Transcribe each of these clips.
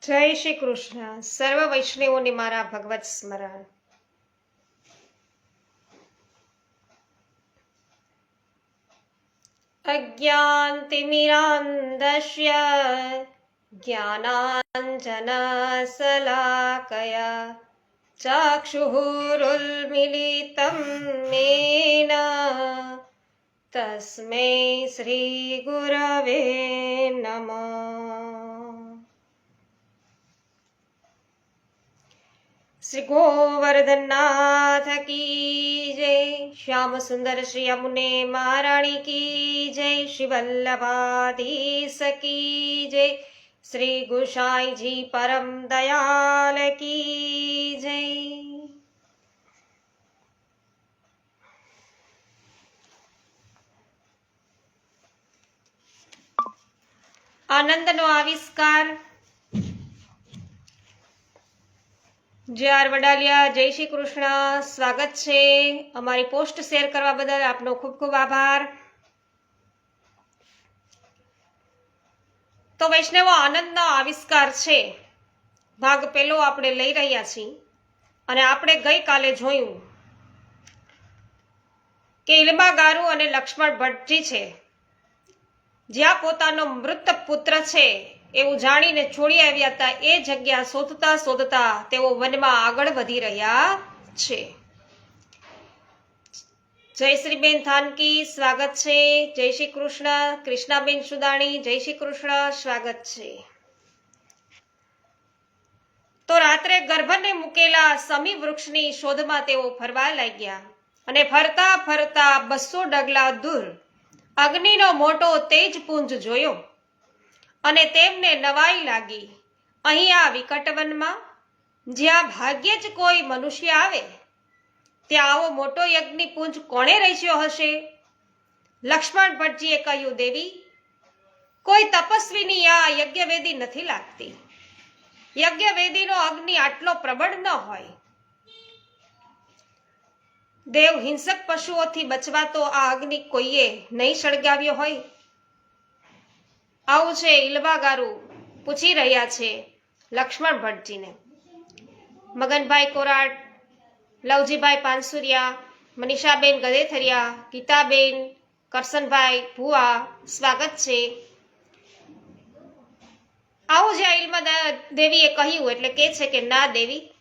જય શ્રી કૃષ્ણ. સર્વ વૈષ્ણવોને મારા ભગવત સ્મરણ. અજ્ઞાનતિમિરાન્ધસ્ય જ્ઞાનાંજનશલાકયા ચક્ષુરુન્મીલિतं येन તસ્મૈ શ્રી ગુરવે નમઃ. श्री गोवर्धननाथ की जय. श्याम सुंदर श्री यमुने महाराणी की जय. श्री वल्लभाधीश की जय. श्री गोसाई जी परम दयाल की जय. आनंदनो आविष्कार. જે આર વડાલિયા, જય શ્રી કૃષ્ણ. સ્વાગત છે. અમારી પોસ્ટ શેર કરવા બદલ આપનો ખૂબ ખૂબ આભાર. તો વૈષ્ણવો, આનંદનો આવિષ્કાર છે ભાગ પહેલો આપણે લઈ રહ્યા છીએ. અને આપણે ગઈકાલે જોયું કે ઇલમાગારુ અને લક્ષ્મણ ભટ્ટજી છે, જ્યાં પોતાનો મૃત પુત્ર છે એવું જાણીને છોડી આવ્યા હતા, એ જગ્યા શોધતા શોધતા તેઓ વનમાં આગળ વધી રહ્યા છે. જયશ્રીબેન થાનકી, સ્વાગત છે. જય શ્રી કૃષ્ણ. કૃષ્ણાબેન સુદાણી, જય શ્રી કૃષ્ણ, સ્વાગત છે. તો રાત્રે ગર્ભને મૂકેલા સમી વૃક્ષની શોધમાં તેઓ ફરવા લાગ્યા અને ફરતા ફરતા 200 ડગલા દૂર અગ્નિનો મોટો તેજપુંજ જોયો અને તેમને નવાઈ લાગી. અહીં આ વિકટવનમાં જ્યાં ભાગ્યે જ કોઈ મનુષ્ય આવે ત્યાં આવો મોટો યજ્ઞપુંજ કોણે રચ્યો હશે? લક્ષ્મણ ભટ્ટજીએ કહ્યું, દેવી, કોઈ તપસ્વીની આ યજ્ઞવેદી નથી લાગતી. યજ્ઞવેદીનો અગ્નિ આટલો પ્રબળ ન હોય. દેવ, હિંસક પશુઓથી બચવા તો આ અગ્નિ કોઈએ નહીં સળગાવ્યો હોય. આવું છે ઇલવાગારુ પૂછી રહ્યા છે લક્ષ્મણ ભટ્ટજીને. મગનભાઈ કોરાટ, લવજીભાઈ પાનસુરિયા, મનીષાબેન ગદેથરિયા, ગીતાબેન, કરસનભાઈ ભુવા, સ્વાગત છે. આવું જે ઇલ્મા દેવીએ કહ્યું એટલે કે છે કે ના દેવી,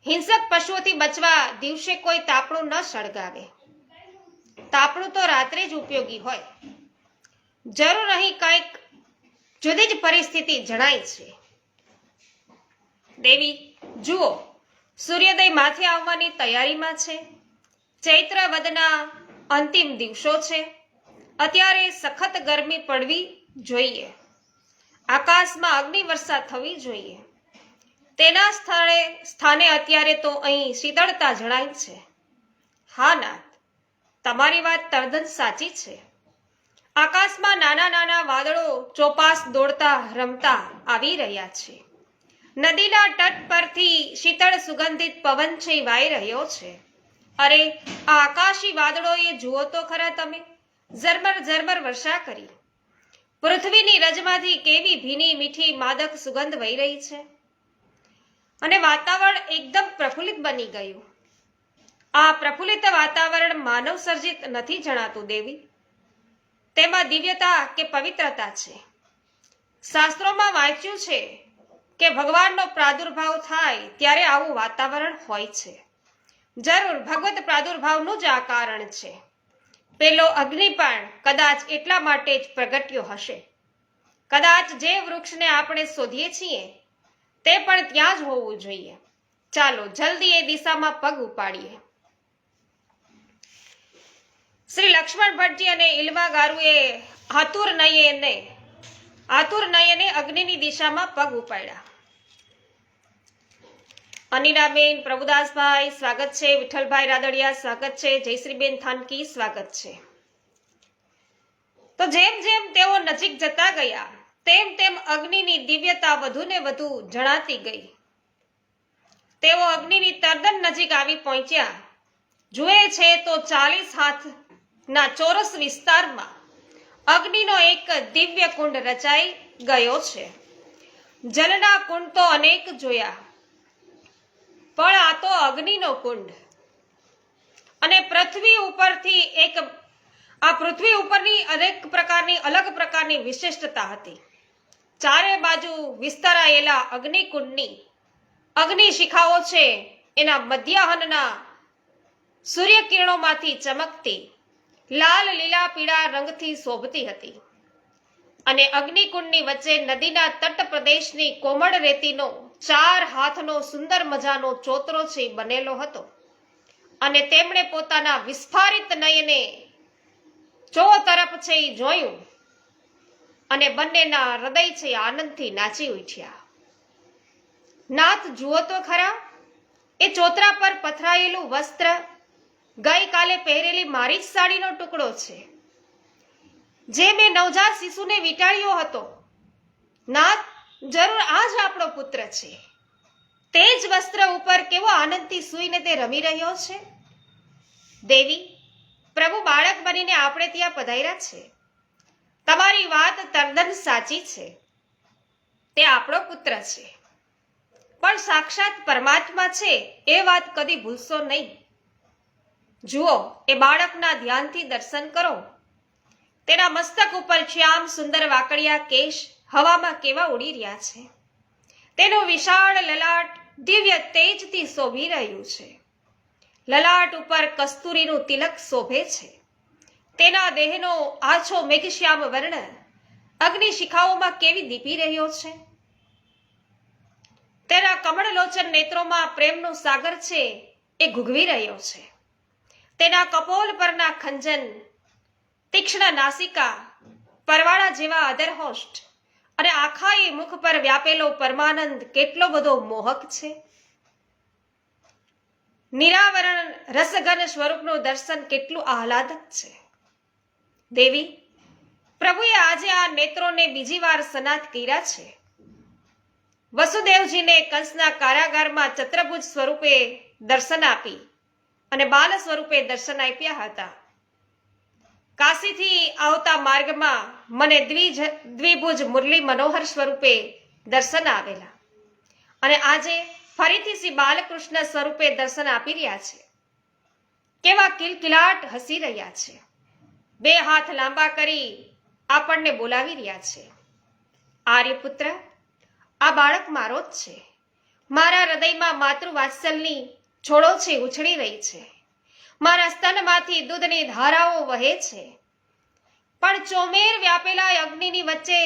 હિંસક પશુઓથી બચવા દિવસે કોઈ તાપણું ન સળગાવે. તાપણું તો રાત્રે જ ઉપયોગી હોય. જરૂર અહીં કંઈક જુદી જ પરિસ્થિતિ જણાય છે. દેવી, જુઓ, સૂર્યોદય માથે આવવાની તૈયારીમાં છે. ચૈત્ર વદના અંતિમ દિવસો છે. અત્યારે સખત ગરમી પડવી જોઈએ. આકાશમાં અગ્નિવર્ષા થવી જોઈએ. તેના સ્થાને અત્યારે તો અહીં શીતળતા જણાય છે. હા નાથ, તમારી વાત તદ્દન સાચી છે. આકાશમાં નાના નાના વાદળો ચોપાસ દોડતા રમતા આવી રહ્યા છે. નદીના તટ પરથી શીતળ સુગંધિત પવન વાઈ રહ્યો છે. અરે, આ આકાશી વાદળોએ જુઓ તો ખરા તમે, ઝરમર ઝરમર વર્ષા કરી. પૃથ્વીની રજમાંથી કેવી ભીની મીઠી માદક સુગંધ વહી રહી છે અને વાતાવરણ એકદમ પ્રફુલ્લિત બની ગયું. આ પ્રફુલ્લિત વાતાવરણ માનવ સર્જિત નથી જણાતું દેવી. તેમાં દિવ્યતા કે પવિત્રતા છે. શાસ્ત્રોમાં વાંચ્યું છે કે ભગવાનનો પ્રાદુર્ભાવ થાય ત્યારે આવું વાતાવરણ હોય છે. જરૂર ભગવત પ્રાદુર્ભાવનું જ આ કારણ છે. પેલો અગ્નિ પણ કદાચ એટલા માટે જ પ્રગટ્યો હશે. કદાચ જે વૃક્ષને આપણે શોધીએ છીએ તે પણ ત્યાં જ હોવું જોઈએ. ચાલો જલ્દી એ દિશામાં પગ ઉપાડીએ. શ્રી લક્ષ્મણ ભટ્ટજી અને ઇલવાગારુએ આતુર નયને અગ્નિની દિશામાં પગ ઉપાડ્યા. અનિલાબેન, પ્રભુદાસભાઈ, સ્વાગત છે. વિઠ્ઠલભાઈ રાદડિયા, સ્વાગત છે. જયશ્રીબેન થાનકી, સ્વાગત છે. તો જેમ જેમ તેઓ નજીક જતા ગયા તેમ તેમ અગ્નિની દિવ્યતા વધુ ને વધુ જણાતી ગઈ. તેઓ અગ્નિની તદ્દન નજીક આવી પહોંચ્યા. જુએ છે તો 40 હાથના ચોરસ વિસ્તારમાં અગ્નિનો એક દિવ્ય કુંડ રચાઈ ગયો છે. જલના કુંડ તો અનેક જોયા, પણ આ તો અગ્નિનો કુંડ. અને પૃથ્વી ઉપરની અનેક પ્રકારની અલગ પ્રકારની વિશિષ્ટતા હતી. ચારે બાજુ વિસ્તરાયેલા અગ્નિકુંડની અગ્નિ શિખાઓ છે એના મધ્યાહનના સૂર્યકિરણોમાંથી ચમકતી લાલ લીલા પીળા રંગથી શોભતી હતી. અને અગ્નિકુંડની વચ્ચે નદીના તટ પ્રદેશની કોમળ રેતીનો 4 હાથનો સુંદર મજાનો ચોતરો છે બનેલો હતો. અને તેમણે પોતાના વિસ્ફારિત નયને ચો તરફ છે એ જોયું અને બંનેના હૃદય છે આનંદથી નાચી ઉઠ્યા. નાથ, જુઓ તો ખરા, એ ચોતરા પર પથરાયેલું વસ્ત્ર ગઈકાલે પહેરેલી મારી જ સાડીનો ટુકડો છે, જે મેં નવજાત શિશુને વીંટાળ્યો હતો. નાથ, જરૂર આ જ આપણો પુત્ર છે. તે જ વસ્ત્ર ઉપર કેવો આનંદથી સૂઈને તે રમી રહ્યો છે. દેવી, પ્રભુ બાળક બનીને આપણે ત્યાં પધાર્યા છે. તમારી વાત તદ્દન સાચી છે. તે આપણો પુત્ર છે, પણ સાક્ષાત પરમાત્મા છે એ વાત કદી ભૂલશો નહીં. જુઓ, એ બાળકના ધ્યાનથી દર્શન કરો. તેના મસ્તક ઉપર શ્યામ સુંદર વાકડિયા કેશ હવામાં કેવા ઉડી રહ્યા છે. તેનું વિશાળ લલાટ દિવ્ય તેજથી શોભી રહ્યું છે. લલાટ ઉપર કસ્તુરીનું તિલક શોભે છે. તેના દેહનો આછો મેઘશ્યામ વર્ણ અગ્નિ શિખાઓમાં કેવી દીપી રહ્યો છે. તેના કમળલોચન નેત્રોમાં પ્રેમનો સાગર છે એ ઘૂઘવી રહ્યો છે. તેના કપોલ પરના ખંજન, તીક્ષ્ણ નાસિકા, પરવાળા જેવા અધરહોષ્ઠ અને આખા એ મુખ પર વ્યાપેલો પરમાનંદ કેટલો બધો મોહક છે. નિરાવરણ રસઘન સ્વરૂપનું દર્શન કેટલું આહલાદક છે. દેવી, પ્રભુએ આજે આ નેત્રોને બીજી વાર સનાથ કર્યા છે. વસુદેવજીને કંસના કારાગારમાં ચત્રભુજ સ્વરૂપે દર્શન આપી અને બાલ સ્વરૂપે દર્શન આપ્યા હતા. કાશીથી આવતા માર્ગમાં મને દ્વિભુજ મુરલી મનોહર સ્વરૂપે દર્શન આવેલા અને આજે ફરીથી શ્રી બાલકૃષ્ણ સ્વરૂપે દર્શન આપી રહ્યા છે. કેવા કિલકિલાટ હસી રહ્યા છે. 2 હાથ લાંબા કરી આપણને બોલાવી રહ્યા છે. આર્યપુત્ર, આ બાળક મારો જ છે. મારા હૃદયમાં માતૃવાત્સલ્યની છોડો છે ઉછળી રહી છે. મારા સ્તનમાંથી દૂધની ધારાઓ વહે છે. પણ ચોમેર વ્યાપેલા અગ્નિની વચ્ચે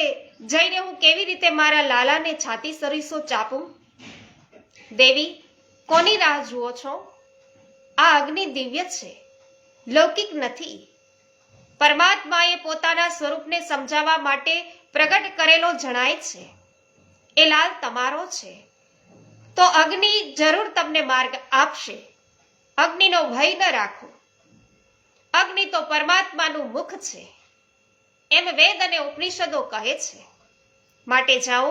જઈને હું કેવી રીતે મારા લાલાને છાતી સરીસો ચાપું? દેવી, કોની રાહ જુઓ છો? આ અગ્નિ દિવ્ય છે, લૌકિક નથી. પરમાત્માએ પોતાના સ્વરૂપને સમજાવવા માટે પ્રગટ કરેલો જણાય છે. એ લાલ તમારો છે, તો અગ્નિ જરૂર તમને માર્ગ આપશે. અગ્નિનો ભય ન રાખો. અગ્નિ તો પરમાત્માનું મુખ છે, એમ વેદ અને ઉપનિષદો કહે છે. માટે જાઓ,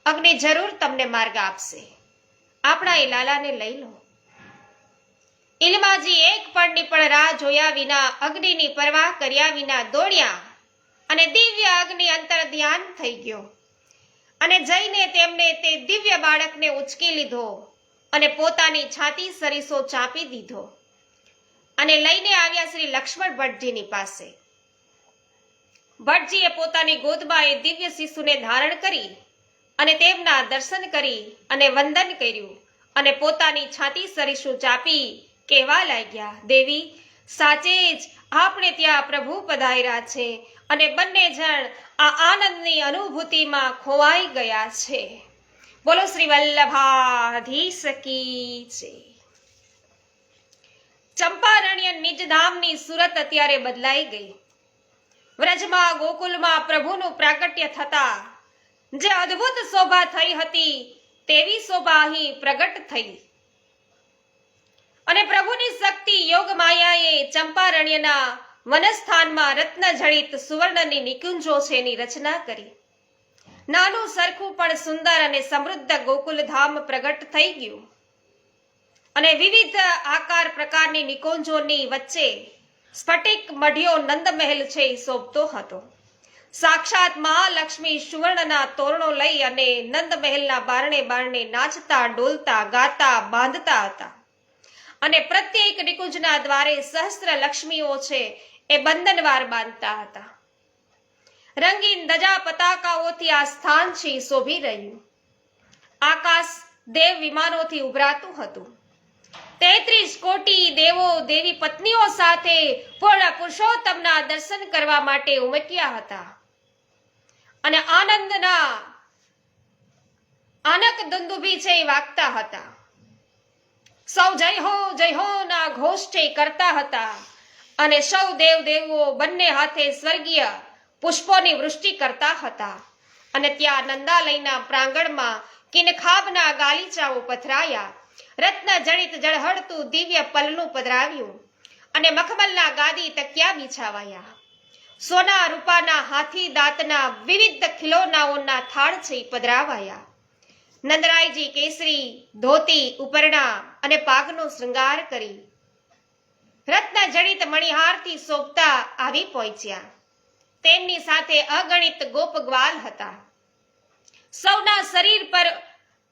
અગ્નિ જરૂર તમને માર્ગ આપશે. આપણા એ લાલાને લઈ લો. ઇલમાજી એક પળની પણ રાહ જોયા વિના, અગ્નિની પરવાહ કર્યા વિના દોડ્યા અને દિવ્ય અગ્નિ અંતર ધ્યાન થઈ ગયો અને જઈને તેમને તે દિવ્ય બાળકને ઉચકી લીધો અને પોતાની છાતી સરીસો ચાંપી દીધો અને લઈને આવ્યા શ્રી લક્ષ્મણ ભટ્ટજીની પાસે. ભટ્ટજીએ પોતાની ગોદમાં એ દિવ્ય શિશુને ધારણ કરી અને તેમના દર્શન કરી અને વંદન કર્યું અને પોતાની છાતી સરીસું ચાપી કહેવા લાગ્યા, દેવી, સાચે જ આપણે ત્યાં પ્રભુ પધાર્યા છે અને બંને જણ આ આનંદની અનુભૂતિમાં ખોવાઈ ગયા છે. બોલો શ્રી વલ્લભાધીશ કી જય. ચંપારણ્ય નિજધામની સુરત અત્યારે બદલાઈ ગઈ. વ્રજમાં ગોકુલમાં પ્રભુનું પ્રાગટ્ય થતા જે અદ્ભુત શોભા થઈ હતી તેવી શોભા અહીં પ્રગટ થઈ અને પ્રભુની શક્તિ યોગ માયાએ ચંપારણ્યના વનસ્થાનમાં રત્નજડિત સુવર્ણની નિકુંજો છે એની રચના કરી. નાનું સરખું પણ સુંદર અને સમૃદ્ધ ગોકુલધામ પ્રગટ થઈ ગયું અને વિવિધ આકાર પ્રકારની નિકુંજોની વચ્ચે સ્ફટિક મઢ્યો નંદ મહેલ છે એ શોભતો હતો. સાક્ષાત મહાલક્ષ્મી સુવર્ણના તોરણો લઈ અને નંદ મહેલના બારણે બારણે નાચતા, ડોલતા, ગાતા, બાંધતા હતા. અને પ્રત્યેક નિકુંજના દ્વારે સહસ્ત્ર લક્ષ્મીઓ છે એ બંધનવાર બાંધતા હતા. રંગીન ધજા પતાકાઓથી આ સ્થાન છે શોભી રહ્યું. આકાશ દેવ વિમાનોથી ઉભરાતું હતું. 33 કોટી દેવો દેવી પત્નીઓ સાથે પૂર્ણ પુરુષોત્તમના દર્શન કરવા માટે ઉમટ્યા હતા. અને આનંદના આનક દુંદુભી છે વાગતા હતા. સૌ જય હો ના ઘોષ કરતા હતા. અને સૌ દેવ દેવો બંને હાથે સ્વર્ગીય પુષ્પોની વૃષ્ટિ કરતા હતા. અને ત્યાં નંદાલયના પ્રાંગણમાં કિનખાબના ગાલીચાઓ પથરાયા. રત્ન જડિત જળહળતું દિવ્ય પલનું પધરાવ્યું. અને મખમલના ગાદી તકિયા બિછાવાયા. સોના રૂપાના હાથી દાંતના વિવિધ ખિલોનાઓના થાળ છે પધરાવાયા. નંદરાયજી કેસરી ધોતી, ઉપરણા અને પાઘનો શૃંગાર કરી રત્ન જડિત મણિહારથી શોભતા આવી પહોંચ્યા. તેમની સાથે અગણિત ગોપગ્વાલ હતા. સૌના શરીર પર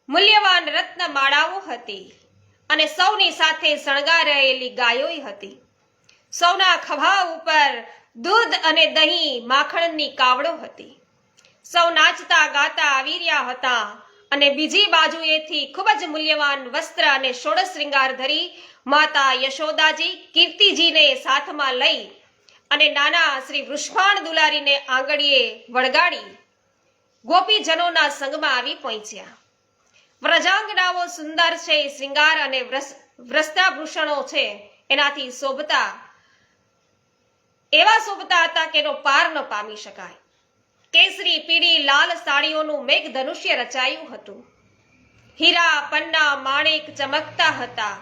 મૂલ્યવાન રત્ન માળાઓ હતી. અને સૌની સાથે શણગારાયેલી ગાયોય હતી. સૌના ખભા ઉપર દૂધ અને દહીં માખણની કાવડો હતી. સૌ નાચતા ગાતા આવી રહ્યા હતા. અને બીજી બાજુએથી ખૂબ જ મૂલ્યવાન વસ્ત્ર અને ષોડશ શ્રૃંગાર ધરી માતા યશોદાજી કીર્તિજીને સાથમાં લઈ અને નાના શ્રી વૃષભાન દુલારીને આંગળીએ વળગાડી ગોપીજનોના સંગમાં આવી પહોંચ્યા. વ્રજાંગનાઓ સુંદર છે, શ્રૃંગાર અને વસ્ત્રાભૂષણો છે એનાથી શોભતા એવા શોભતા હતા કે એનો પાર ન પામી શકાય. કેસરી, પીળી, લાલ સાડીઓનું મેઘ ધનુષ્ય રચાયું હતું. હીરા, પન્ના, માણેક ચમકતા હતા.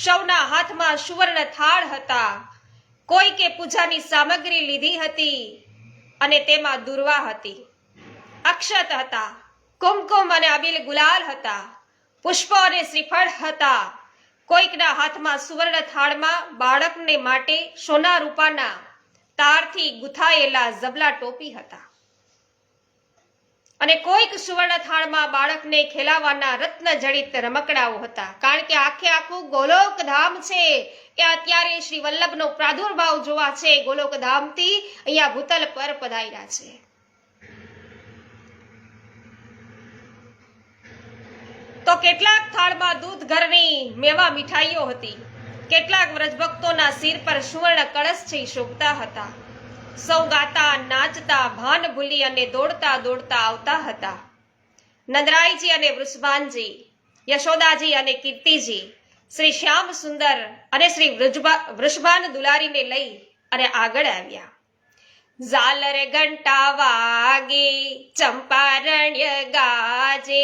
સૌના હાથમાં સુવર્ણ થાળ હતા. કોઈકે પૂજાની સામગ્રી લીધી હતી અને તેમાં દુર્વા હતી, અક્ષત હતા, કુમકુમ અને અબીલ ગુલાલ હતા, પુષ્પો અને શ્રીફળ હતા. કોઈકના હાથમાં સુવર્ણ થાળમાં બાળકને માટે સોના રૂપાના તારથી ગુથાયેલા ઝબલા ટોપી હતા. અને કોઈક સુવર્ણ થાળમાં બાળકને ખેલાવાના રત્ન જડિત રમકડાઓ હતા. કારણ કે આખે આખું ગોલોક ધામ છે એ અત્યારે શ્રી વલ્લભનો પ્રાદુર્ભાવ જોવા છે. ગોલોક ધામથી અહીંયા ભૂતલ પર પધાર્યા છે. તો કેટલાક થાળમાં દૂધ ઘરની મેવા મીઠાઈઓ હતી. કેટલાક વ્રજભક્તોના સિર પર સુવર્ણ કળશ છે શોભતા હતા. સૌ ગાતા, નાચતા, ભાન ભૂલી અને દોડતા દોડતા આવતા હતા. નંદરાયજી અને વૃષભાનજી, યશોદાજી અને કીર્તિજી, શ્રી શ્યામ સુંદર અને શ્રી વૃષભાન દુલારીને લઈ અને આગળ આવ્યા. ઝાલર ઘંટા વાગે, ચંપારણ્ય ગાજે,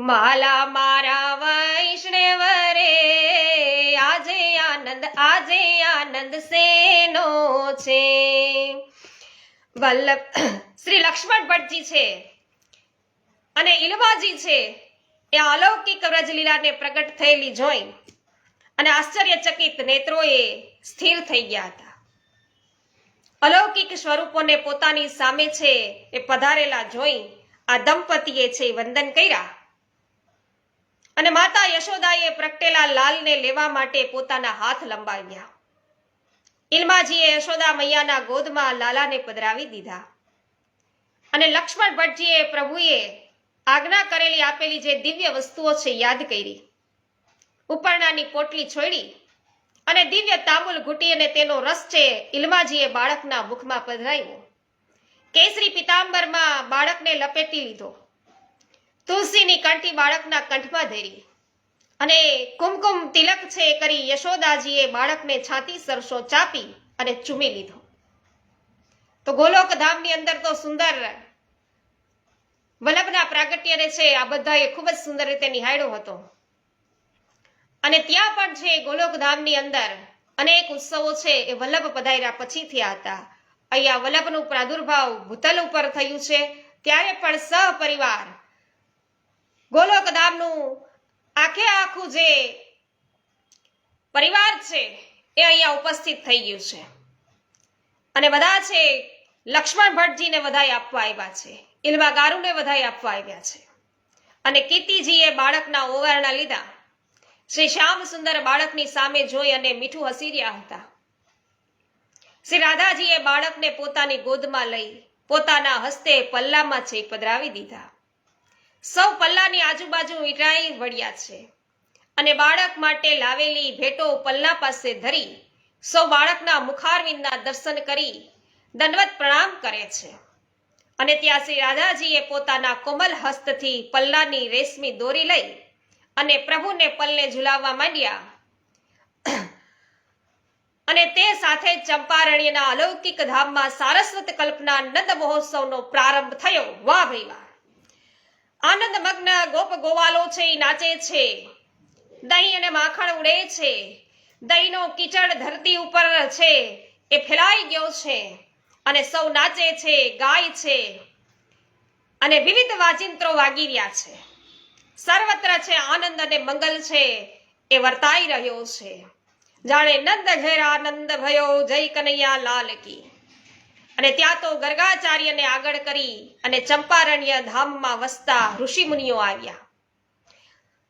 માલા મારા વૈષ્ણવ રે, આજે આનંદ સેનો છે. વલ્લભ શ્રી લક્ષ્મણ ભટ્ટજી છે અને ઇલવાજી છે એ અલૌકિક વ્રજલીલાને પ્રગટ થયેલી જોઈ અને આશ્ચર્યચકિત નેત્રોએ સ્થિર થઈ ગયા હતા. અલૌકિક સ્વરૂપોને પોતાની સામે છે એ પધારેલા જોઈ આ દંપતીએ છે વંદન કર્યા. અને માતા યશોદાએ પ્રગટેલા લાલને લેવા માટે પોતાના હાથ લંબાવ્યા. ઇલમાજીએ યશોદા મૈયાના ગોદમાં લાલાને પધરાવી દીધા. અને લક્ષ્મણ ભટ્ટજીએ પ્રભુએ આજ્ઞા કરેલી આપેલી જે દિવ્ય વસ્તુઓ છે યાદ કરી. ઉપરણાની પોટલી છોડી અને દિવ્ય તાંબુલ ઘૂંટી અને તેનો રસ છે ઇલમાજીએ બાળકના મુખમાં પધરાવ્યો. કેસરી પિતાંબરમાં બાળકને લપેટી લીધો. તુલસીની કંઠી બાળકના કંઠમાં ધરી અને કુમકુમ તિલક છે કરી યશોદાજીએ બાળકને છાતી સરસો ચાપી અને ચૂમી લીધો. તો ગોલોક ધામની અંદર તો સુંદર વલ્લભના પ્રાગટ્યને છે આ બધાએ ખૂબ જ સુંદર રીતે નિહાળ્યો હતો. અને ત્યાં પણ છે ગોલોક ધામની અંદર અનેક ઉત્સવો છે એ વલ્લભ પધાર્યા પછી થયા હતા. અહીંયા વલ્લભનું પ્રાદુર્ભાવ ભૂતલ ઉપર થયું છે ત્યારે પણ સહપરિવાર ગોલોક ધામનું આખે આખું જે પરિવાર છે એ અહીંયા ઉપસ્થિત થઈ ગયું છે. અને બધા છે લક્ષ્મણ ભટ્ટજીને વધાઈ આપવા આવ્યા છે, ઇલવા ગારુને વધાઈ આપવા આવ્યા છે. અને કીર્તિજીએ બાળકના ઓવારણા લીધા. શ્રી શ્યામ સુંદર બાળકની સામે જોઈ અને મીઠું હસી રહ્યા હતા. શ્રી રાધાજીએ બાળકને પોતાની ગોદમાં લઈ પોતાના હસ્તે પલ્લામાં છે પધરાવી દીધા. સૌ પલ્લાની આજુબાજુ વીંટાઈ વળ્યા છે અને બાળક માટે લાવેલી ભેટો પલ્લા પાસે ધરી સૌ બાળકના મુખારવિંદના દર્શન કરી દંડવત પ્રણામ કરે છે. અને ત્યાં શ્રી રાધાજીએ પોતાના કોમલ હસ્તથી પલ્લાની રેશમી દોરી લઈ અને પ્રભુને પલ્લે ઝુલાવવા માંડ્યા. અને તે સાથે ચંપારણ્યના અલૌકિક ધામમાં સારસ્વત કલ્પના નંદ મહોત્સવનો પ્રારંભ થયો. વાહ ભાઈ વાહ! આનંદ મગ્ન ગોપ ગોવાલો છે એ નાચે છે, દહીં અને માખણ ઉડે છે, દહીંનો કીચડ ધરતી ઉપર છે એ ફેલાઈ ગયો છે અને સૌ નાચે છે, ગાય છે અને વિવિધ વાજિંત્રો વાગી રહ્યા છે. સર્વત્ર છે આનંદ અને મંગલ છે એ વર્તાઈ રહ્યો છે. જાણે નંદ ઘેર આનંદ ભયો, જય કનૈયા લાલ કી. અને ત્યાં તો ગર્ગાચાર્યને આગળ કરી અને ચંપારણ્ય ધામમાં વસતા ઋષિમુનિઓ આવ્યા.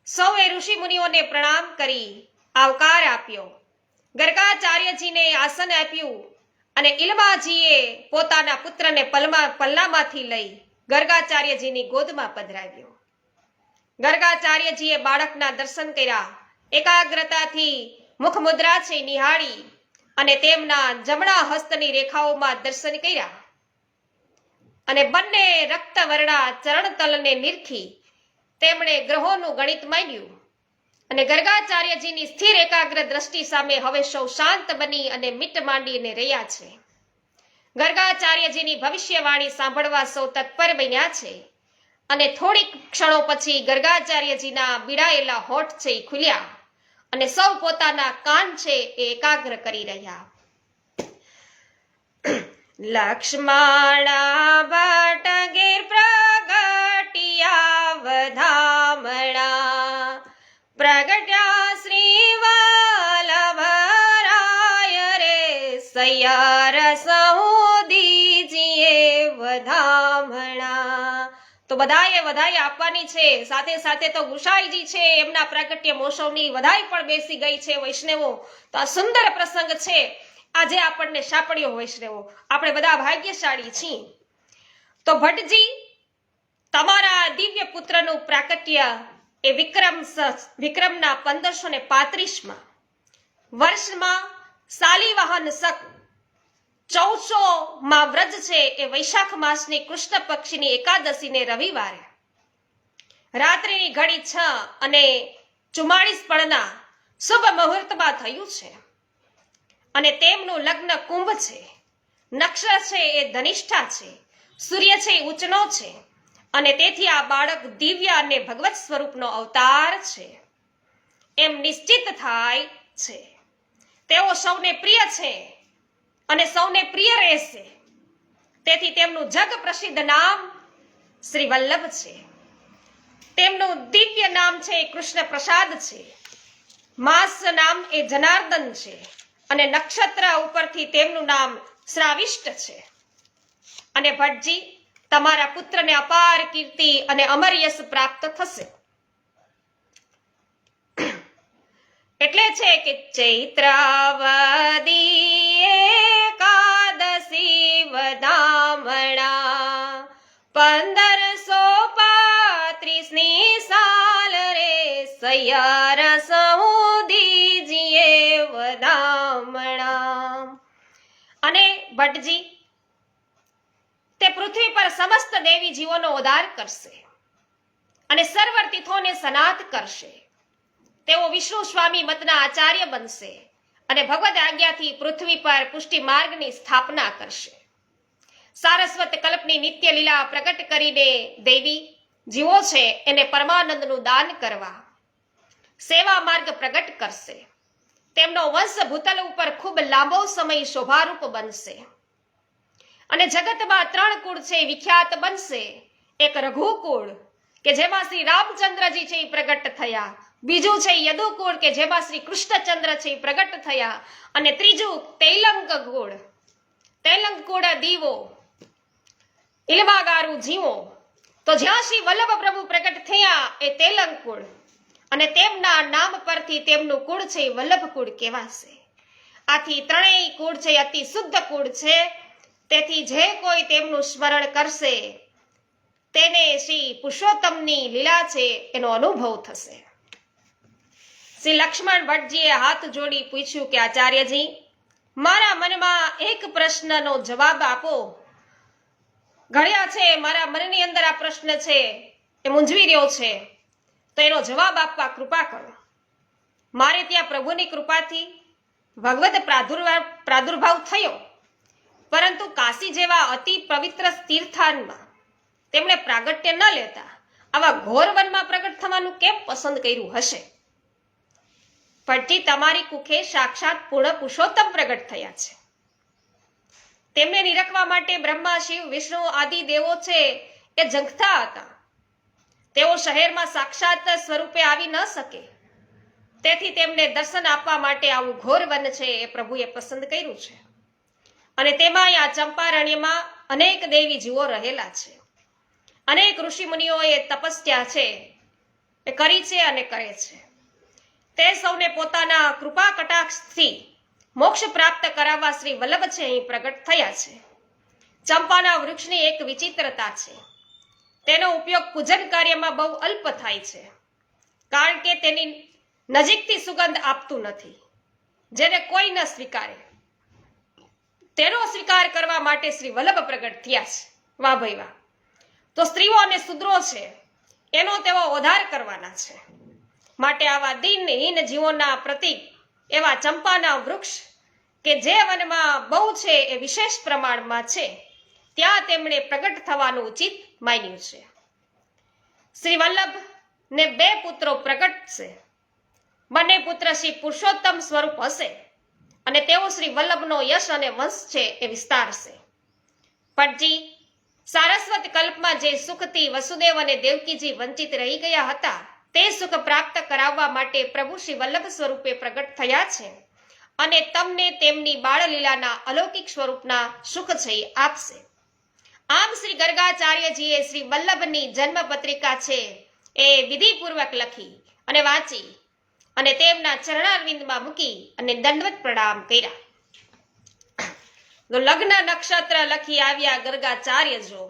સૌએ ઋષિમુનિઓને પ્રણામ કરી આવકાર આપ્યો. ગર્ગાચાર્યજીને આસન આપ્યું અને ઇલમાજીએ પોતાના પુત્રને પલ્લામાંથી લઈ ગર્ગાચાર્યજીની ગોદમાં પધરાવ્યો. ગર્ગાચાર્યજીએ બાળકના દર્શન કર્યા. એકાગ્રતાથી મુખ મુદ્રા છે નિહાળી અને તેમના જમણા હસ્તની રેખાઓમાં દર્શન કર્યા અને બંને રક્તવર્ણા ચરણતલને નિરખી તેમણે ગ્રહોનું ગણિત માંડ્યું અને ગર્ગાચાર્યજીની સ્થિર એકાગ્ર દ્રષ્ટિ સામે હવે સૌ શાંત બની અને મિટ માંડીને રહ્યા છે. ગર્ગાચાર્યજીની ભવિષ્યવાણી સાંભળવા સૌ તત્પર બન્યા છે અને થોડીક ક્ષણો પછી ગર્ગાચાર્યજીના બીડાયેલા હોઠ છે એ ખુલ્યા અને સૌ પોતાના કાન છે એ એકાગ્ર કરી રહ્યા. લક્ષ્મણા ભટ્ટ ગીર પ્રગટિયા વધામણા, પ્રગટ્યા શ્રી વલ્લભરાય રે, સૈયાર સહુદીજીએ વધામણા. તો બધાએ વધાઈ આપવાની છે. સાથે સાથે તો ગુસાઈજી છે એમના પ્રાગટ્ય મહોત્સવની વધાઈ પણ બેસી ગઈ છે વૈષ્ણવો. તો આ સુંદર પ્રસંગ છે આજે આપણને સાંપડ્યો વૈષ્ણવો. આપણે બધા ભાગ્યશાળી છીએ. તો ભટ્ટજી, તમારા દિવ્ય પુત્રનું પ્રાગટ્ય એ વિક્રમના 1535માં વર્ષમાં શાલિવાહન શક 1400માં વ્રજ છે એ વૈશાખ માસની કૃષ્ણ પક્ષની એકાદશીને રવિવારે રાત્રિની ઘડી 6:44 પળના શુભ મુહૂર્તમાં થયું છે અને તેમનું લગ્ન કુંભ છે. નક્ષત્ર છે એ ધનિષ્ઠા છે, સૂર્ય છે એ ઉચનો છે અને તેથી આ બાળક દિવ્ય અને ભગવત સ્વરૂપનો અવતાર છે એમ નિશ્ચિત થાય છે. તેઓ સૌને પ્રિય છે અને સૌને પ્રિય રહેશે. તેથી તેમનું જગ પ્રસિદ્ધ નામ શ્રી વલ્લભ છે. તેમનું દિવ્ય નામ છે કૃષ્ણ પ્રસાદ છે. માસ નામ એ જનાર્દન છે અને નક્ષત્ર ઉપરથી તેમનું નામ શ્રાવિષ્ટ છે. અને ભટ્ટજી, તમારા પુત્રને અપાર કીર્તિ અને અમર યશ પ્રાપ્ત થશે. એટલે છે કે ચૈત્રાવદી એકાદશી વધામણા, 1535ની સાલ રે, સૈયાર સહુદીજીએ વધામણા. અને ભટ્ટજી, તે પૃથ્વી પર સમસ્ત દેવી જીવોનો ઉદ્ધાર કરશે અને સર્વ તીર્થોને સનાત કરશે. તેઓ વિષ્ણુ સ્વામી મતના આચાર્ય બનશે અને ભગવદ આજ્ઞાથી પૃથ્વી પર પુષ્ટિ માર્ગની સ્થાપના કરશે. સારસ્વત કલ્પની નિત્ય લીલા પ્રગટ કરીને દેવી જીવો છે એને પરમાનંદનું દાન કરવા સેવા માર્ગ પ્રગટ કરશે. તેમનો વંશ ભૂતલ ઉપર ખૂબ લાંબો સમય શોભારૂપ બનશે અને જગતમાં 3 કુળ છે વિખ્યાત બનશે. એક રઘુકુળ કે જેમાં શ્રી રામચંદ્રજી છે એ પ્રગટ થયા, બીજું છે યદુકુળ કે જેમાં શ્રી કૃષ્ણચંદ્ર છે એ પ્રગટ થયા અને ત્રીજું તૈલંગ કુળ દીવો ઇલવાગારું જીવો. તો જ્યાં શ્રી વલ્લભ પ્રભુ પ્રગટ થયા એ તેલંગ કુળ અને તેમના નામ પરથી તેમનું કુળ છે એ વલ્લભ કુળ કહેવાશે. આથી ત્રણેય કુળ છે અતિ શુદ્ધ કુળ છે. તેથી જે કોઈ તેમનું સ્મરણ કરશે તેને શ્રી પુરુષોત્તમની લીલા છે એનો અનુભવ થશે. શ્રી લક્ષ્મણ ભટ્ટજીએ હાથ જોડી પૂછ્યું કે આચાર્યજી, મારા મનમાં એક પ્રશ્નનો જવાબ આપો. ઘડ્યા છે મારા મનની અંદર આ પ્રશ્ન છે એ મૂંઝવી રહ્યો છે, તો એનો જવાબ આપવા કૃપા કરો. મારે ત્યાં પ્રભુની કૃપાથી ભગવત પ્રાદુર્ભાવ થયો, પરંતુ કાશી જેવા અતિ પવિત્ર તીર્થાનમાં તેમણે પ્રાગટ્ય ન લેતા આવા ઘોર વનમાં પ્રગટ થવાનું કેમ પસંદ કર્યું હશે? ભટ્ટજી, તમારી કુખે સાક્ષાત પૂર્ણ પુરુષોત્તમ પ્રગટ થયા છે. તેમને નિરખવા માટે બ્રહ્મા, શિવ, વિષ્ણુ આદિ દેવો છે એ ઝંખતા હતા. તેઓ શહેરમાં સાક્ષાત સ્વરૂપે આવી ન શકે, તેથી તેમને દર્શન આપવા માટે આવું ઘોર વન છે એ પ્રભુએ પસંદ કર્યું છે. અને તેમાં આ ચંપારણ્યમાં અનેક દેવીજીઓ રહેલા છે. અનેક ઋષિ મુનિઓએ તપસ્યા છે એ કરી છે અને કરે છે. તે સૌને પોતાના કૃપા કટાક્ષથી મોક્ષ પ્રાપ્ત કરાવવા શ્રી વલ્લભ છે અહીં પ્રગટ થયા છે. ચંપાના વૃક્ષની એક વિચિત્રતા છે, તેનો ઉપયોગ પૂજન કાર્યમાં બહુ અલ્પ થાય છે, કારણ કે તેની નજીકથી સુગંધ આપતું નથી, જેને કોઈ ન સ્વીકારે. તેનો સ્વીકાર કરવા માટે શ્રી વલ્લભ પ્રગટ થયા છે. વાહ ભાઈ વાહ! તો સ્ત્રીઓ અને શુદ્રો છે એનો તેઓ ઉદ્ધાર કરવાના છે. માટે આવા દીનહીન જીવોના પ્રતીક એવા ચંપાના વૃક્ષ કે જે વનમાં બહુ છે એ વિશેષ પ્રમાણમાં છે, ત્યાં તેમણે પ્રગટ થવાનું ઉચિત માન્યું છે. શ્રી વલ્લભ ને 2 પુત્રો પ્રગટ છે. બંને પુત્ર શ્રી પુરુષોત્તમ સ્વરૂપ હશે અને તેઓ શ્રી વલ્લભનો યશ અને વંશ છે એ વિસ્તારશે. ભટ્ટજી, સારસ્વત કલ્પમાં જે સુખથી વસુદેવ અને દેવકીજી વંચિત રહી ગયા હતા, તે સુખ પ્રાપ્ત કરાવવા માટે પ્રભુ શ્રી વલ્લભ સ્વરૂપે પ્રગટ થયા છે અને તમને તેમની બાળલીલાના અલૌકિક સ્વરૂપના સુખ છે એ આપશે. આમ શ્રી ગર્ગાચાર્યજીએ શ્રી વલ્લભની જન્મ પત્રિકા છે એ વિધિપૂર્વક લખી અને વાંચી અને તેમના ચરણારવિંદમાં મૂકી અને દંડવત પ્રણામ કર્યા. તો લગ્ન નક્ષત્ર લખી આવ્યા ગર્ગાચાર્યજો.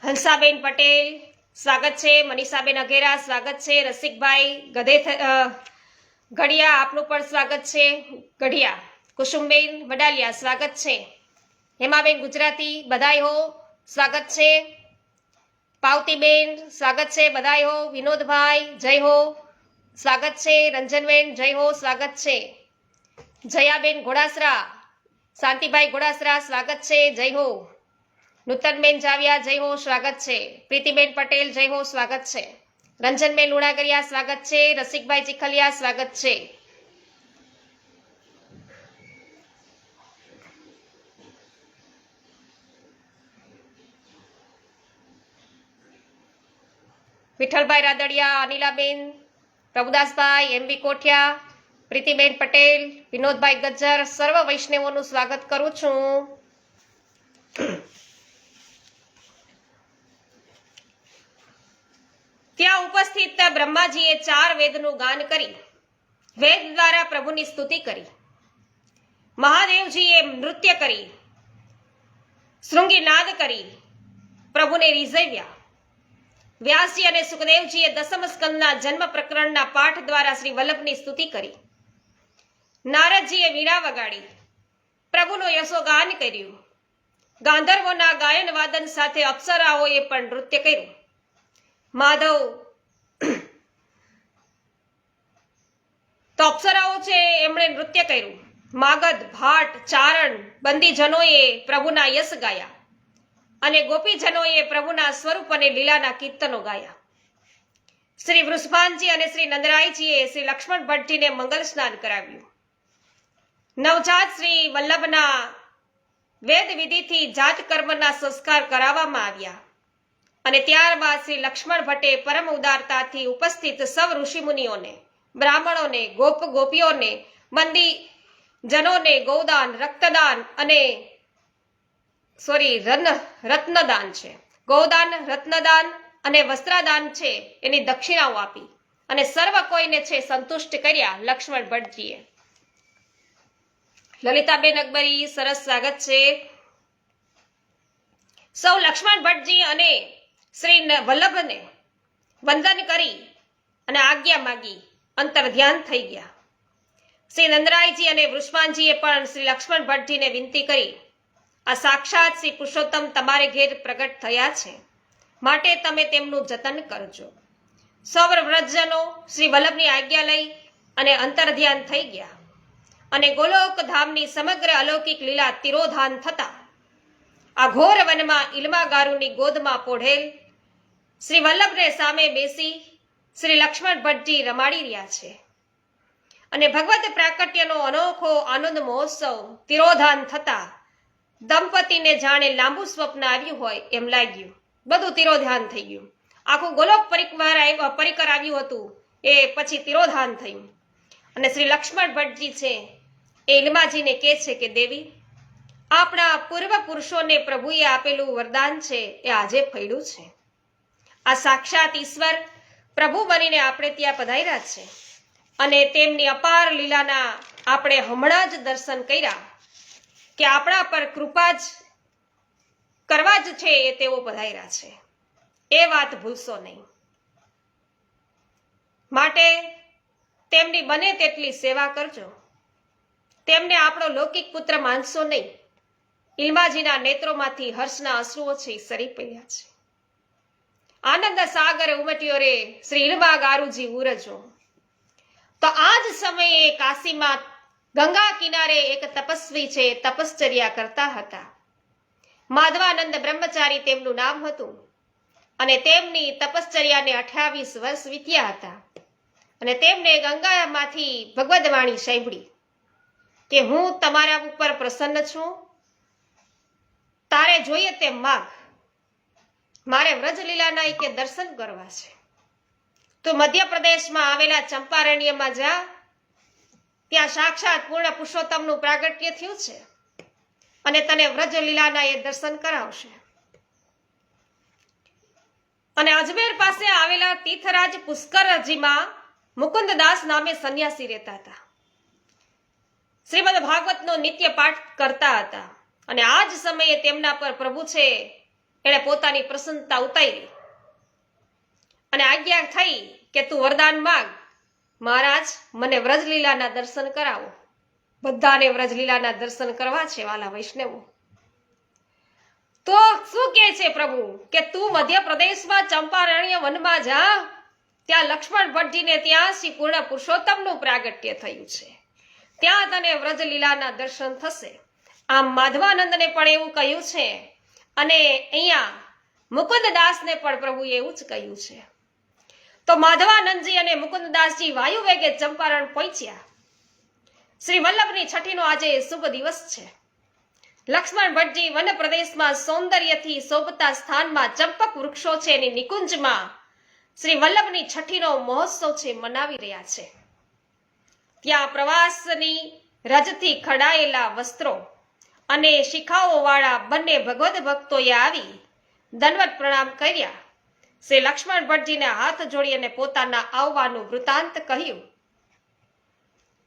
હંસાબેન પટેલ સ્વાગત છે. મનીષાબેન અઘેરા સ્વાગત છે. રસિકભાઈ ગઢિયા આપનું પણ સ્વાગત છે. ગઢિયા. કુસુમબેન વડાલિયા સ્વાગત છે. હેમાબેન ગુજરાતી બધાય હો સ્વાગત છે. પાવતીબેન સ્વાગત છે. બધાય હો. વિનોદભાઈ જય હો સ્વાગત છે. રંજનબેન જય હો સ્વાગત છે. જયાબેન ઘોડાસરા, શાંતિભાઈ ઘોડાસરા સ્વાગત છે. જય હો. નૂતનબેન જાવિયા જય હો સ્વાગત છે. પ્રીતિબેન પટેલ જય હો સ્વાગત છે. રંજનબેન લુણાગરિયા સ્વાગત છે. રસિકભાઈ ચીખલિયા સ્વાગત છે. વિઠ્ઠલભાઈ રાદડિયા, અનિલાબેન, પ્રભુદાસભાઈ, એમબી કોઠિયા, પ્રીતિબેન પટેલ, વિનોદભાઈ ગજ્જર, સર્વ વૈષ્ણવોનું સ્વાગત કરું છું. ત્યાં ઉપસ્થિત બ્રહ્માજીએ 4 વેદનું ગાન કરી વેદ દ્વારા પ્રભુની સ્તુતિ કરી. મહાદેવજીએ નૃત્ય કરી, શૃંગી નાદ કરી પ્રભુને રીઝવ્યા. વ્યાસજી અને સુખદેવજીએ દસમ સ્કંદના જન્મ પ્રકરણના પાઠ દ્વારા શ્રી વલ્લભની સ્તુતિ કરી. નારદજીએ વીણા વગાડી પ્રભુનું યશોગાન કર્યું. ગાંધર્વોના ગાયન વાદન સાથે અપ્સરાઓએ પણ નૃત્ય કર્યું. માધવ તો અપ્સરાઓ છે એમણે નૃત્ય કર્યું. માગધ, ભાટ, ચારણ, બંદીજનોએ પ્રભુના યશ ગાયા અને ગોપીજનોએ પ્રભુના સ્વરૂપ અને લીલાના કીર્તનો ગાયા. શ્રી વૃષભાનજી અને શ્રી નંદરાયજીએ શ્રી લક્ષ્મણ ભટ્ટજીને મંગલ સ્નાન કરાવ્યું. નવજાત શ્રી વલ્લભના વેદ વિધિથી જાત કર્મના સંસ્કાર કરાવવામાં આવ્યા અને ત્યારબાદ શ્રી લક્ષ્મણ ભટ્ટે પરમ ઉદારતાથી ઉપસ્થિત સૌ ઋષિમુનિઓને, બ્રાહ્મણોને, ગોપીઓને, બંદી જનોને ગૌદાન, રક્તદાન અને રત્નદાન છે. ગૌદાન, રત્નદાન અને વસ્ત્રાદાન છે એની દક્ષિણાઓ આપી અને સર્વ કોઈને છે સંતુષ્ટ કર્યા લક્ષ્મણ ભટ્ટજીએ. લલિતાબેન અકબરી, સરસ સ્વાગત છે. સૌ લક્ષ્મણ ભટ્ટજી અને શ્રી વલ્લભને વંદન કરી અને આજ્ઞા માગી અંતર ધ્યાન થઈ ગયા. શ્રી નંદરાયજી અને વૃષભાનજીએ પણ શ્રી લક્ષ્મણ ભટ્ટજીને વિનંતી કરી, આ સાક્ષાત શ્રી પુરુષોત્તમ તમારે ઘેર પ્રગટ થયા છે, માટે તમે તેમનું જતન કરજો. સૌ વ્રજજનો શ્રી વલ્લભની આજ્ઞા લઈ અને અંતર ધ્યાન થઈ ગયા અને ગોલોક ધામની સમગ્ર અલૌકિક લીલા તિરોધાન થતા આ ઘોર વનમાં ઇલમાગારુની ગોદમાં પોઢેલ શ્રી વલ્લભને સામે બેસી શ્રી લક્ષ્મણ ભટ્ટજી રમાડી રહ્યા છે અને ભગવત પ્રાકટ્યનો અનોખો આનંદ મહોત્સવ તિરોધાન થતા દંપતીને જાણે લાંબુ સ્વપ્ન આવ્યું હોય એમ લાગ્યું. બધું તિરોધાન થઈ ગયું. આખું ગોલોક પરિકર આવ્યું હતું એ પછી તિરોધાન થયું અને શ્રી લક્ષ્મણ ભટ્ટજી છે એ ઇલમાજીને કહે છે કે દેવી, આપણા પૂર્વ પુરુષોને પ્રભુએ આપેલું વરદાન છે એ આજે ફળ્યું છે. આ સાક્ષાત ઈશ્વર પ્રભુ બનીને આપણે ત્યાં પધાર્યા છે અને તેમની અપાર લીલાના આપણે હમણાં જ દર્શન કર્યા કે આપણા પર કૃપા જ કરવા જ છે એ તેઓ પધાર્યા છે. એ વાત ભૂલશો નહીં. માટે તેમની બને તેટલી સેવા કરજો. તેમને આપણો લૌકિક પુત્ર માનશો નહીં. ઇલમાજીના નેત્રોમાંથી હર્ષના અશ્રુઓ છે સરી પડ્યા છે. આનંદ સાગર ઉમટ્યો રે શ્રી ઇલમા ગારુજી ઉરજો. તો આ જ સમયે કાશીમાં ગંગા કિનારે એક તપસ્વી છે તપશ્ચર્યા કરતા હતા. માધવાનંદ બ્રહ્મચારી તેમનું નામ હતું અને તેમની તપશ્ચર્યાને 28 વર્ષ વીત્યા હતા અને તેમને ગંગામાંથી ભગવદવાણી સાંભળી કે હું તમારા ઉપર પ્રસન્ન છું, તારે જોઈએ તેમ માગ, મારે વ્રજલીલાના કે દર્શન કરવા છે. તો મધ્યપ્રદેશમાં આવેલા ચંપારણ્યમાં જા, ત્યાં સાક્ષાત પૂર્ણ પુરુષોત્તમનું પ્રાગટ્ય થયું છે અને તને વ્રજલીલાના એ દર્શન કરાવશે. અને અજમેર પાસે આવેલા તીર્થરાજ પુષ્કરજીમાં મુકુંદદાસ નામે સંન્યાસી રહેતા હતા. શ્રીમદ ભાગવતનો નિત્ય પાઠ કરતા હતા અને આ જ સમયે તેમના પર પ્રભુ છે એણે પોતાની પ્રસન્નતા ઉતારી અને આજ્ઞા થઈ કે તું વરદાન માંગ, મહારાજ મને વ્રજલીલાના દર્શન કરાવો. બધાને વ્રજલીલાના દર્શન કરવા છે વાલા વૈષ્ણવો. તો શું કહે છે પ્રભુ કે તું મધ્યપ્રદેશમાં ચંપારણ્ય વનમાં જા, ત્યાં લક્ષ્મણ ભટ્ટજીને ત્યાં શ્રી પૂર્ણ પુરુષોત્તમનું પ્રાગટ્ય થયું છે, ત્યાં તને વ્રજલીલાના દર્શન થશે. આમ માધવાનંદને પણ એવું કહ્યું છે અને અહીંયા મુકુંદદાસને પણ પ્રભુએ એવું જ કહ્યું છે. તો માધવાનંદજી અને મુકુંદદાસજી વાયુ વેગે ચંપારણ પહોંચ્યા. શ્રી વલ્લભની છઠ્ઠીનો આજે શુભ દિવસ છે. લક્ષ્મણ ભટ્ટજી વન પ્રદેશમાં સૌંદર્યથી શોભતા સ્થાનમાં ચંપક વૃક્ષો છે એની નિકુંજમાં શ્રી વલ્લભની છઠ્ઠીનો મહોત્સવ છે મનાવી રહ્યા છે. ત્યાં પ્રવાસની રજથી ખડાયેલા વસ્ત્રો અને શિખાઓ વાળા બંને ભગવદ ભક્તોએ આવી દંડવત પ્રણામ કર્યા. શ્રી લક્ષ્મણ ભટ્ટજીને હાથ જોડી અને પોતાના આવવાનું વૃતાંત કહ્યું.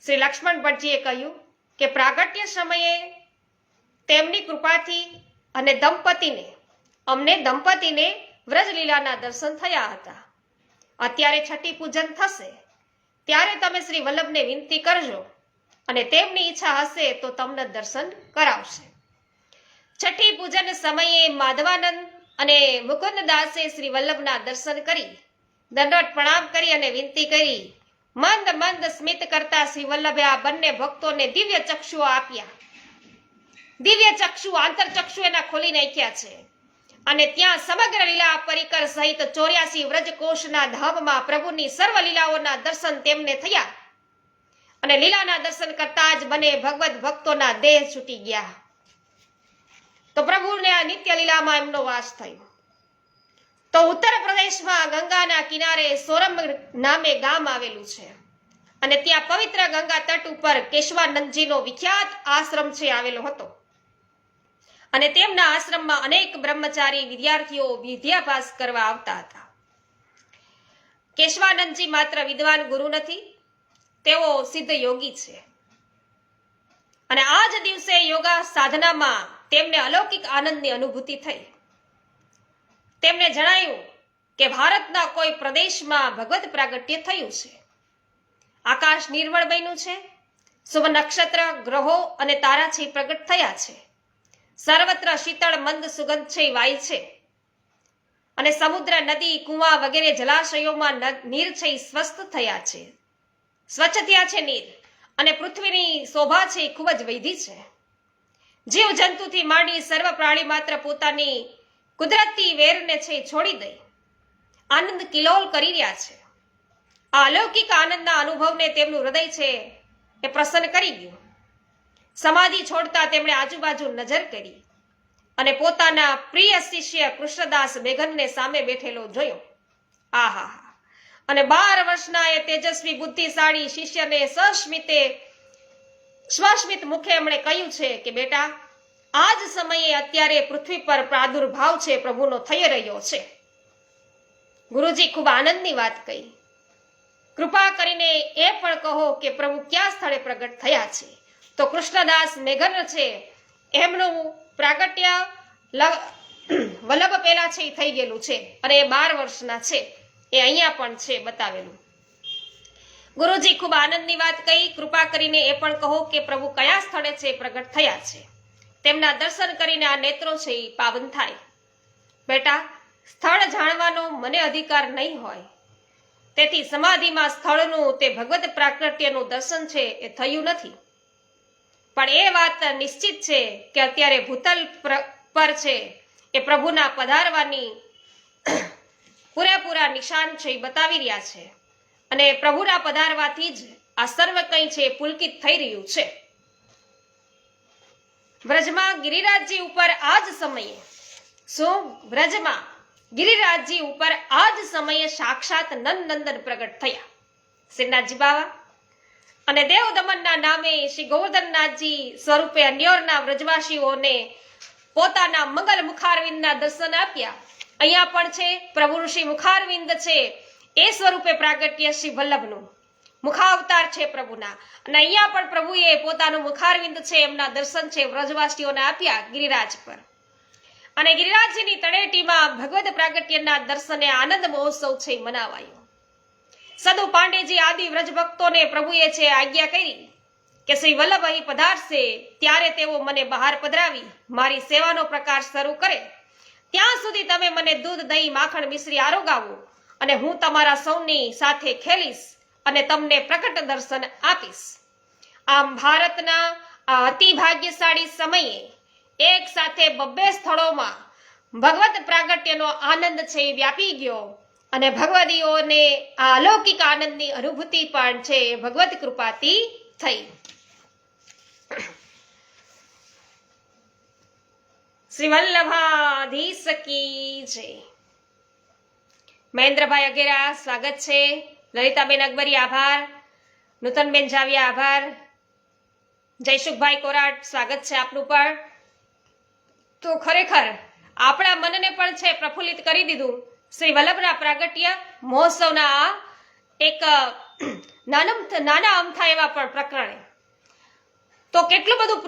શ્રી લક્ષ્મણ ભટ્ટજીએ કહ્યું કે પ્રાગટ્ય સમયે તેમની કૃપાથી અને અમને દંપતીને વ્રજલીલાના દર્શન થયા હતા. અત્યારે છઠ્ઠી પૂજન થશે ત્યારે તમે શ્રી વલ્લભને વિનંતી કરજો અને તેમની ઈચ્છા હશે તો તમને દર્શન કરાવશે. છઠ્ઠી પૂજન સમયે માધવાનંદ અને મુકુંદદાસે શ્રી વલ્લભના દર્શન કરી દંડવત પ્રણામ કરી અને વિનંતી કરી. મંદ મંદ સ્મિત કરતા શ્રી વલ્લભે આ બંને ભક્તોને દિવ્ય ચક્ષુઓ આપ્યા. દિવ્ય ચક્ષુ આંતરચક્ષુ એના ખોલી નાખ્યા છે અને ત્યાં સમગ્ર લીલા પરિકર સહિત 84 વ્રજકોશના ધામમાં પ્રભુની સર્વ લીલાઓના દર્શન તેમને થયા અને લીલાના દર્શન કરતા જ બને ભગવત ભક્તોના દેહ છૂટી ગયા. તો પ્રભુને આ નિત્ય લીલામાં એમનો વાસ થયો. તો ઉત્તર પ્રદેશમાં ગંગાના કિનારે સોરમ નામે ગામ આવેલું છે અને ત્યાં પવિત્ર ગંગા તટ ઉપર કેશવાનંદજીનો વિખ્યાત આશ્રમ છે આવેલો હતો અને તેમના આશ્રમમાં અનેક બ્રહ્મચારી વિદ્યાર્થીઓ વિદ્યાભ્યાસ કરવા આવતા હતા. કેશવાનંદજી માત્ર વિદ્વાન ગુરુ નથી, તેઓ સિદ્ધ યોગી છે. અને આ જ દિવસે યોગા સાધનામાં તેમને અલૌકિક આનંદની અનુભૂતિ થઈ. તેમને જણાયું કે ભારતના કોઈ પ્રદેશમાં ભગવત પ્રાગટ્ય થયું છે. આકાશ નિર્મળ બન્યું છે, શુભ નક્ષત્ર, ગ્રહો અને તારાછી પ્રગટ થયા છે. સર્વત્ર શીતળ મંદ સુગંધ છે વાય છે. અને સમુદ્ર, નદી, કુવા વગેરે જલાશયોમાં નીર છે સ્વસ્થ થયા છે, સ્વચ્છ થયા છે નીર. અને પૃથ્વીની શોભા છે ખૂબ જ વૈધી છે. જીવ જંતુથી માંડી સર્વ પ્રાણી માત્ર પોતાની કુદરતી વેરને છે છોડી દઈ આનંદ કિલોલ કરી રહ્યા છે. આ અલૌકિક આનંદના અનુભવને તેમનું હૃદય છે એ પ્રસન્ન કરી ગયું. સમાધિ છોડતા તેમણે આજુબાજુ નજર કરી અને પોતાના પ્રિય શિષ્ય કૃષ્ણદાસ મેઘનને સામે બેઠેલો જોયો. આહા! અને 12 વર્ષના એ તેજસ્વી બુદ્ધિશાળી શિષ્યને સ્વસ્મિત મુખે એમણે કહ્યું છે કે બેટા, આ જ સમયે અત્યારે પૃથ્વી પર પ્રાદુર્ભાવ છે પ્રભુનો થઈ રહ્યો છે. ગુરુજી ખૂબ આનંદની વાત કહી. કૃપા કરીને એ પણ કહો કે પ્રભુ કયા સ્થળે પ્રગટ થયા છે. તો કૃષ્ણદાસ મેઘન છે એમનું પ્રાગટ્ય વલ્લભ પહેલા છે એ થઈ ગયેલું છે અને એ 12 વર્ષના છે. એ અહીંયા પણ છે બતાવેલું. ગુરુજી ખૂબ આનંદની વાત કહી. કૃપા કરીને એ પણ કહો કે પ્રભુ કયા સ્થળે છે પ્રગટ થયા છે. તેમના દર્શન કરીને આ નેત્રો છે એ પાવન થાય. બેટા, સ્થળ જાણવાનો મને અધિકાર નહીં હોય, તેથી સમાધિમાં સ્થળનું તે ભગવત પ્રાગટ્યનું દર્શન છે એ થયું નથી. પણ એ વાત નિશ્ચિત છે કે અત્યારે ભૂતલ પર છે એ પ્રભુના પધારવાની પૂરેપૂરા નિશાન છે એ બતાવી રહ્યા છે. અને પ્રભુના પધારવાથી જ આ સર્વ કંઈ છે પુલકિત થઈ રહ્યું છે. વ્રજમાં ગિરિરાજજી ઉપર આ જ સમયે વ્રજમાં ગિરિરાજજી ઉપર આ જ સમયે સાક્ષાત નંદનંદન પ્રગટ થયા શ્રીનાથજી બાવા. અને દેવ દમનના નામે શ્રી ગોવર્ધનનાથજી સ્વરૂપે અન્યોરના વ્રજવાસીઓને પોતાના મંગલ મુખારવિંદના દર્શન આપ્યા. અહીંયા પણ છે પ્રભુ ઋષિ મુખારવિંદ છે એ સ્વરૂપે પ્રાગટ્ય શ્રી વલ્લભનું મુખાવતાર છે પ્રભુના. અને અહીંયા પણ પ્રભુએ પોતાનું મુખારવિંદ છે એમના દર્શન છે વ્રજવાસીઓને આપ્યા ગિરિરાજ પર. અને ગિરિરાજજીની તળેટીમાં ભગવદ પ્રાગટ્યના દર્શને આનંદ મહોત્સવ છે મનાવાયો. સદુ પાંડેજી આદિ વ્રજ ભક્તોને પ્રભુએ છે આજ્ઞા કરી કે શ્રી વલ્લભ અહીં પધારશે ત્યારે તેઓ મને બહાર પધરાવી મારી સેવાનો પ્રકાર શરૂ કરે. ત્યાં સુધી તમે મને દૂધ, દહીં, માખણ, મિશ્રી આરોગાવો અને હું તમારા સૌની સાથે ખેલીશ અને તમને પ્રકટ દર્શન આપીશ. આમ ભારતના આ અતિ ભાગ્યશાળી સમયે એક સાથે 2 સ્થળોમાં ભગવત પ્રાગટ્યનો આનંદ છે વ્યાપી ગયો અને ભગવદીઓને આ અલૌકિક આનંદની અનુભૂતિ પણ છે ભગવત કૃપાથી થઈ. શ્રી વલ્લભાધીશ કી જય. મહેન્દ્રભાઈ અગેરા સ્વાગત છે. લલિતાબેન અકબરી આભાર. નૂતનબેન જાવિયા આભાર. જયસુખભાઈ કોરાટ સ્વાગત છે આપનું પણ. તો ખરેખર આપણા મનને પણ છે પ્રફુલ્લિત કરી દીધું શ્રી વલ્લભના પ્રાગટ્ય મહોત્સવના આ એક નાના અમથા એવા પણ પ્રકરણે. તો કેટલું બધું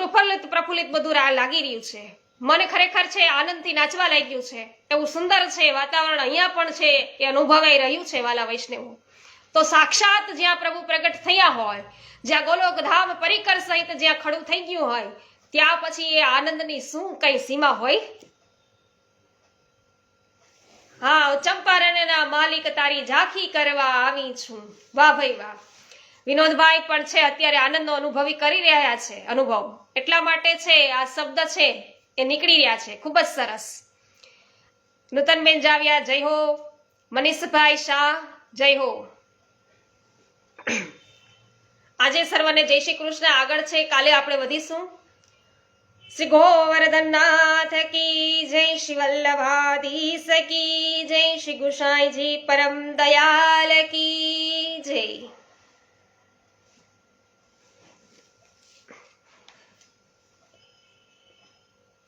પ્રફુલ્લિત બધું લાગી રહ્યું છે. મને ખરેખર છે આનંદથી નાચવા લાગ્યું છે. એવું સુંદર છે વાતાવરણ અહીંયા પણ છે એ અનુભવાઈ રહ્યું છે વાલા વૈષ્ણવો. તો સાક્ષાત જ્યાં પ્રભુ પ્રગટ થયા હોય, જ્યાં ગોલોક ધામ પરિકર સહિત જ્યાં ખડું થઈ ગયું હોય, ત્યાં પછી એ આનંદની શું કઈ સીમા હોય? હા, ચંપારણના માલિક તારી ઝાંખી કરવા આવી છું. વાહ ભાઈ વાહ. વિનોદભાઈ પણ છે અત્યારે આનંદનો અનુભવી કરી રહ્યા છે. અનુભવ એટલા માટે છે આ શબ્દ છે એ નીકળી રહ્યા છે. ખૂબ જ સરસ. નૂતનબેન જાવિયા જય હો. મનીષભાઈ શાહ જય હો. આજે સર્વને જય શ્રી કૃષ્ણ. આગળ છે કાલે આપણે વધીશું. શ્રી ગોવર્ધનનાથ કી જય, શ્રી વલ્લભાધીશ કી જય, શ્રી ગુસાઈજી પરમ દયાલ કી જય.